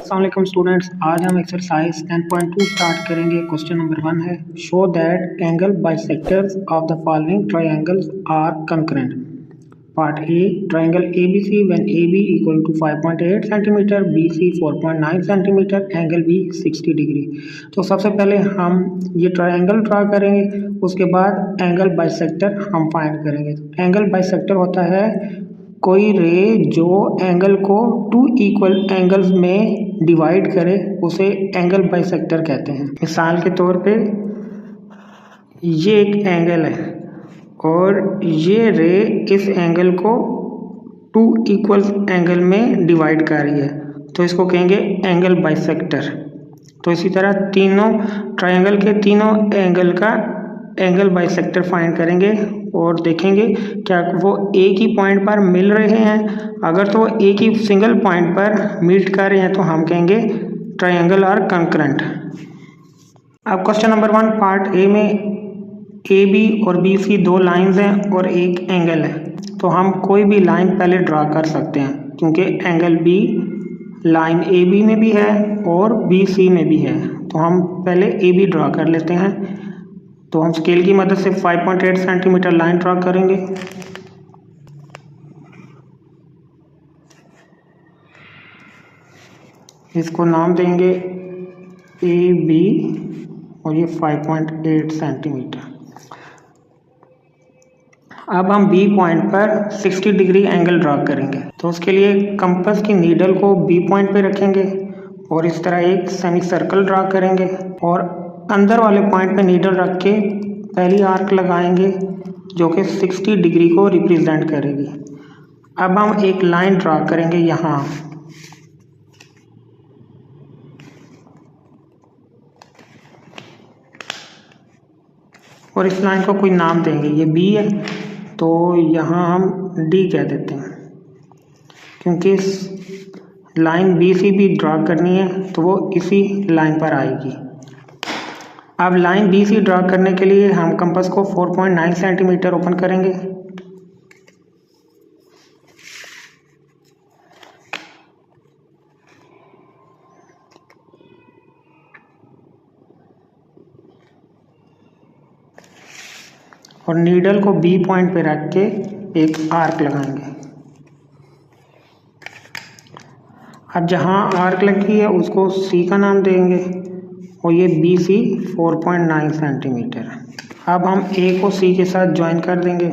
अस्सलाम वालेकुम स्टूडेंट्स, आज हम एक्सरसाइज 10.2 स्टार्ट करेंगे। क्वेश्चन नंबर 1 है, show that angle bisectors of the following triangles are concurrent. Part A, triangle ABC when AB equal to 5.8 centimetre, BC 4.9 centimetre, angle B 60 degree. तो सबसे पहले हम ये ट्रायंगल ड्रा करेंगे, उसके बाद एंगल बाइसेक्टर हम फाइंड करेंगे। एंगल बाइसेक्टर होता है कोई रे जो एंगल को 2 इक्वल एंगल्स में डिवाइड करे, उसे एंगल बाइसेक्टर कहते हैं। मिसाल के तौर पे ये एक एंगल है और ये रे इस एंगल को 2 इक्वल एंगल में डिवाइड कर रही है, तो इसको कहेंगे एंगल बाइसेक्टर। तो इसी तरह तीनों ट्रायंगल के तीनों एंगल का एंगल बाइसेक्टर फाइंड करेंगे और देखेंगे क्या वो एक ही पॉइंट पर मिल रहे हैं। अगर तो एक ही सिंगल पॉइंट पर मीट कर रहे हैं तो हम कहेंगे ट्रायंगल आर कंकरेंट। अब क्वेश्चन नंबर 1 पार्ट ए में AB और BC दो लाइंस हैं और एक एंगल है, तो हम कोई भी लाइन पहले ड्रा कर सकते हैं क्योंकि एंगल B लाइन AB में भी है और BC में भी है। तो हम पहले AB ड्रा कर लेते हैं। तो हम स्केल की मदद से 5.8 सेंटीमीटर लाइन ड्रा करेंगे। इसको नाम देंगे AB और ये 5.8 सेंटीमीटर। अब हम B पॉइंट पर 60 डिग्री एंगल ड्रा करेंगे। तो उसके लिए कंपास की नीडल को B पॉइंट पे रखेंगे और इस तरह एक सेमी सर्कल ड्रा करेंगे और अंदर वाले पॉइंट पे नीडल रख के पहली आर्क लगाएंगे जो कि 60 डिग्री को रिप्रेजेंट करेगी। अब हम एक लाइन ड्रा करेंगे यहाँ, और इस लाइन को कोई नाम देंगे। ये B है तो यहाँ हम D कह देते हैं क्योंकि इस लाइन BC भी ड्रा करनी है तो वो इसी लाइन पर आएगी। अब लाइन BC ड्रा करने के लिए हम कंपास को 4.9 सेंटीमीटर ओपन करेंगे और नीडल को B पॉइंट पे रख के एक आर्क लगाएंगे। अब जहाँ आर्क लगी है उसको C का नाम देंगे और ये BC 4.9 सेंटीमीटर। अब हम A को C के साथ ज्वाइन कर देंगे।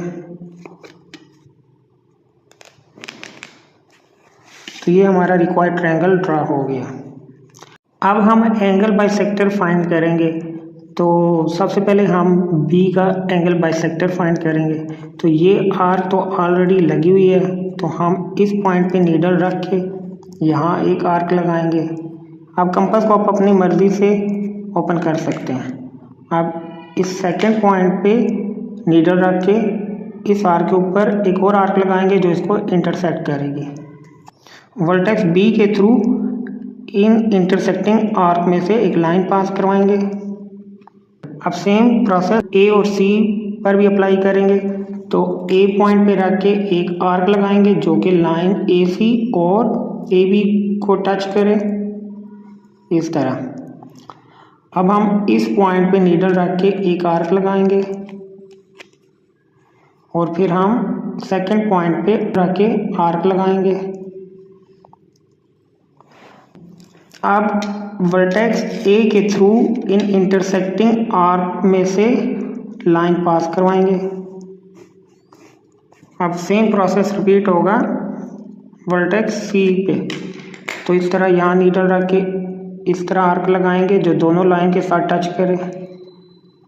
तो ये हमारा रिक्वायर्ड ट्रायंगल ड्रा हो गया। अब हम एंगल बाइसेक्टर फाइंड करेंगे। तो सबसे पहले हम B का एंगल बाइसेक्टर फाइंड करेंगे। तो ये आर्क तो ऑलरेडी लगी हुई है, तो हम इस पॉइंट पे नीडल रख के यहाँ एक आर्क लगाएंगे। अब कंपास को आप अपनी मर्जी से ओपन कर सकते हैं। अब इस सेकंड पॉइंट पे नीडल रख के इस आर्क के ऊपर एक और आर्क लगाएंगे जो इसको इंटरसेक्ट करेगी। वर्टेक्स B के थ्रू इन इंटरसेक्टिंग आर्क में से एक लाइन पास करवाएंगे। अब सेम प्रोसेस A और C पर भी अप्लाई करेंगे। तो A पॉइंट पे रख के एक आर्क लगाएंगे जो कि लाइन AC और AB को टच करे इस तरह। अब हम इस पॉइंट पे नीडल रख के एक आर्क लगाएंगे और फिर हम सेकंड पॉइंट पे रख के आर्क लगाएंगे। अब वर्टेक्स A के थ्रू इन इंटरसेक्टिंग आर्क में से लाइन पास करवाएंगे। अब सेम प्रोसेस रिपीट होगा वर्टेक्स C पे। तो इस तरह यहाँ नीडल रख के इस तरह आर्क लगाएंगे जो दोनों लाइन के साथ टच करे।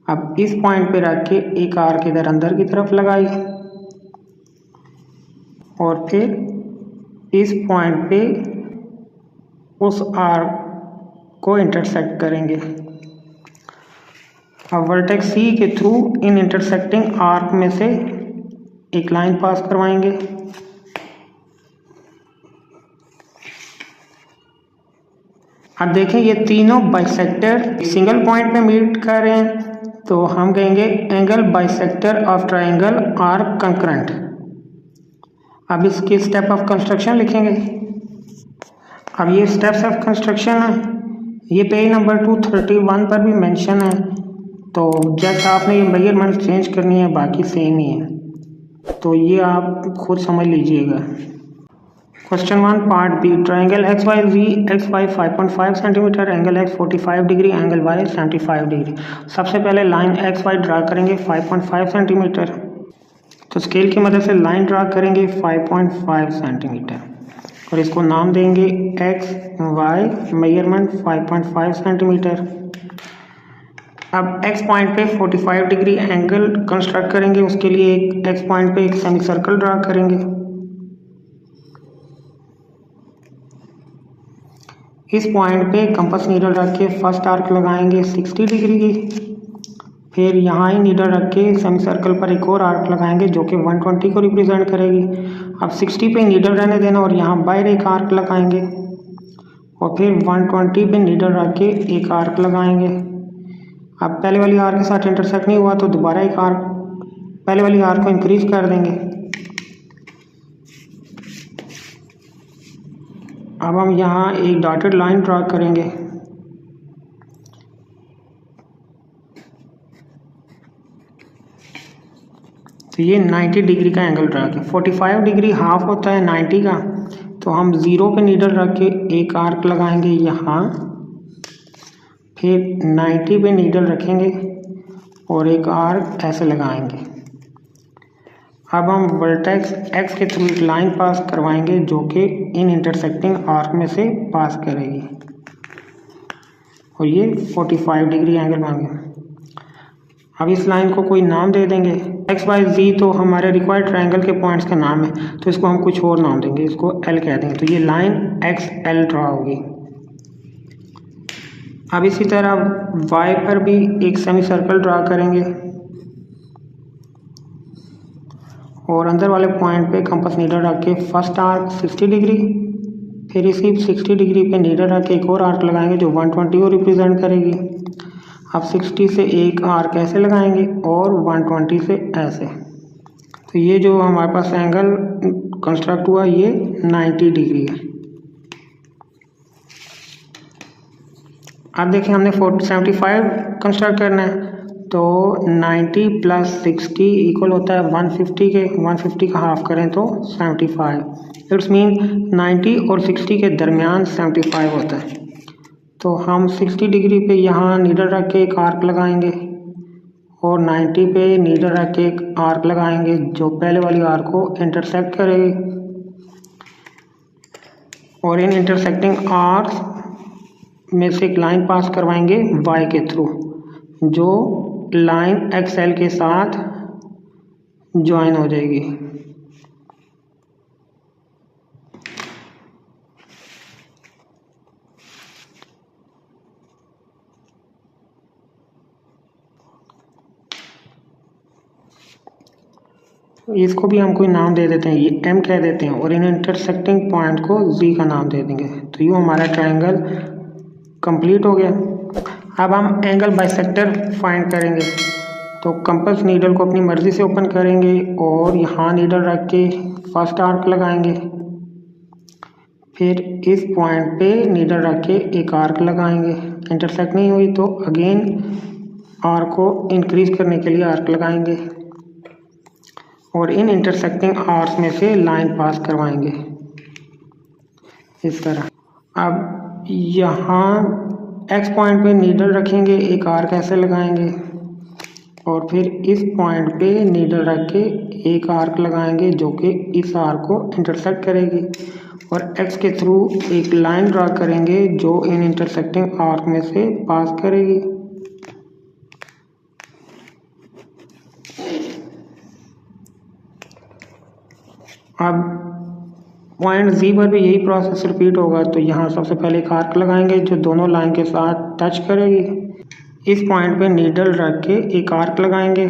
अब इस पॉइंट पे रख के एक आर्क इधर अंदर की तरफ लगाई और फिर इस पॉइंट पे उस आर्क को इंटरसेक्ट करेंगे। अब वर्टेक्स C के थ्रू इन इंटरसेक्टिंग आर्क में से एक लाइन पास करवाएंगे। अब देखें ये तीनों बाइसेक्टर सिंगल पॉइंट पे मीट कर रहे हैं, तो हम कहेंगे angle bisector of triangle are concurrent. अब इसके स्टेप ऑफ कंस्ट्रक्शन लिखेंगे। अब ये स्टेप्स ऑफ कंस्ट्रक्शन है, ये पेज नंबर 231 पर भी मेंशन है। तो जस्ट आपने ये मेजरमेंट चेंज करनी है, बाकी सेम ही है, तो ये आप खुद समझ लीजिएगा। Question 1 part B, triangle X Y Z, X Y 5.5 centimetre, angle X 45 degree, angle Y 75 degree. सबसे पहले लाइन एक्स वाई ड्रा करेंगे 5.5 सेंटीमीटर, तो स्केल की मदद से लाइन ड्रा करेंगे 5.5 सेंटीमीटर और इसको नाम देंगे एक्स वाई, मेजरमेंट 5.5 सेंटीमीटर। अब एक्स पॉइंट पे 45 डिग्री एंगल कंस्ट्रक्ट करेंगे, उसके लिए एक एक्स पॉइंट पे एक सेमी सर्कल ड्रा करेंगे। इस पॉइंट पे कंपास नीडल रख के फर्स्ट आर्क लगाएंगे 60 डिग्री की, फिर यहाँ ही नीडल रख के सेमी सर्कल पर एक और आर्क लगाएंगे जो कि 120 को रिप्रेजेंट करेगी। अब 60 पे नीडल रहने देना और यहाँ बाहर एक आर्क लगाएंगे और फिर 120 पे नीडल रख के एक आर्क लगाएंगे। अब पहले वाली आर्क के साथ इंटरसेक्ट नहीं हुआ तो दोबारा एक आर्क, पहले वाली आर्क को इंक्रीज कर देंगे। अब हम यहाँ एक डॉटेड लाइन ड्रा करेंगे, तो ये 90 डिग्री का एंगल ड्रा किया। 45 डिग्री हाफ होता है 90 का, तो हम 0 पे नीडल रख के एक आर्क लगाएंगे यहाँ, फिर 90 पे नीडल रखेंगे और एक आर्क ऐसे लगाएंगे। अब हम वर्टेक्स एक्स के थ्रू एक लाइन पास करवाएंगे जो कि इन इंटरसेक्टिंग आर्क में से पास करेगी और ये 45 डिग्री एंगल मांगे। अब इस लाइन को कोई नाम दे देंगे, एक्स वाई जी तो हमारे रिक्वायर्ड ट्रायंगल के पॉइंट्स का नाम है, तो इसको हम कुछ और नाम देंगे, इसको एल कह देंगे, तो ये लाइन एक्स एल ड्रा होगी। अब इसी तरह वाई पर भी एक सेमी सर्कल ड्रा करेंगे और अंदर वाले पॉइंट पे कंपास नीडल रख के फर्स्ट आर्क 60 डिग्री, फिर इसी 60 डिग्री पे नीडल रख के एक और आर्क लगाएंगे जो 120 को रिप्रेजेंट करेगी। अब 60 से एक आर्क ऐसे लगाएंगे और 120 से ऐसे, तो ये जो हमारे पास एंगल कंस्ट्रक्ट हुआ ये 90 डिग्री है। अब देखिए हमने 75 कंस्ट्रक्ट करना है, तो 90 प्लस 60 इक्वल होता है 150 के, 150 का हाफ करें तो 75। इट्स मीन 90 और 60 के दरमियान 75 होता है। तो हम 60 डिग्री पे यहाँ नीडल रख के एक आर्क लगाएंगे और 90 पे नीडल रख के एक आर्क लगाएंगे जो पहले वाली आर्क को इंटरसेक्ट करेगी और इन इंटरसेक्टिंग आर्क्स में से एक लाइन पास करवाएंगे वाई के थ्रू जो लाइन एक्स एल के साथ ज्वाइन हो जाएगी। इसको भी हम कोई नाम दे देते हैं, ये एम कह देते हैं और इन इंटरसेक्टिंग पॉइंट को जी का नाम दे देंगे। तो यूँ हमारा ट्रायंगल कंप्लीट हो गया। अब हम एंगल बाइसेक्टर फाइंड करेंगे, तो कंपास नीडल को अपनी मर्ज़ी से ओपन करेंगे और यहाँ नीडल रख के फर्स्ट आर्क लगाएंगे, फिर इस पॉइंट पे नीडल रख के एक आर्क लगाएंगे, इंटरसेक्ट नहीं हुई तो अगेन आर्क को इंक्रीज करने के लिए आर्क लगाएंगे और इन इंटरसेक्टिंग आर्क्स में से लाइन पास करवाएंगे इस तरह। अब यहाँ एक्स पॉइंट पे नीडल रखेंगे, एक आर्क ऐसे लगाएंगे और फिर इस पॉइंट पे नीडल रख के एक आर्क लगाएंगे जो कि इस आर्क को इंटरसेक्ट करेगी और एक्स के थ्रू एक लाइन ड्रा करेंगे जो इन इंटरसेक्टिंग आर्क में से पास करेगी। अब पॉइंट जी पर भी यही प्रोसेस रिपीट होगा, तो यहाँ सबसे पहले एक आर्क लगाएंगे जो दोनों लाइन के साथ टच करेगी। इस पॉइंट पे नीडल रख के एक आर्क लगाएंगे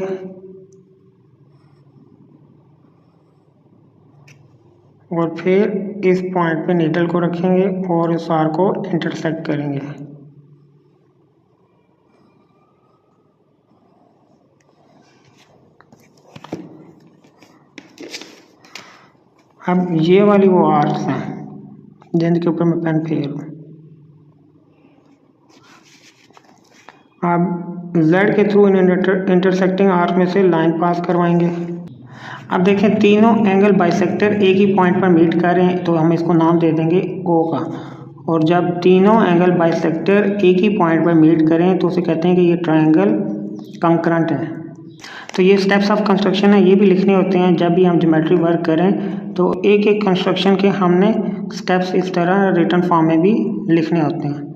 और फिर इस पॉइंट पे नीडल को रखेंगे और इस आर्क को इंटरसेक्ट करेंगे। अब ये वाली वो आर्क्स हैं गेंद के ऊपर मैं पेन फेरूँ। अब Z के थ्रू इन इंटरसेक्टिंग आर्क में से लाइन पास करवाएंगे। अब देखें तीनों एंगल बाइसेक्टर एक ही पॉइंट पर मीट कर रहे हैं तो हम इसको नाम दे देंगे O का। और जब तीनों एंगल बाइसेक्टर एक ही पॉइंट पर मीट करें तो उसे कहते हैं कि ये ट्रायंगल कंकरेंट है। तो ये स्टेप्स ऑफ कंस्ट्रक्शन है, ये भी लिखने होते हैं जब भी हम ज्योमेट्री वर्क करें तो एक एक कंस्ट्रक्शन के हमने स्टेप्स इस तरह रिटन फॉर्म में भी लिखने होते हैं।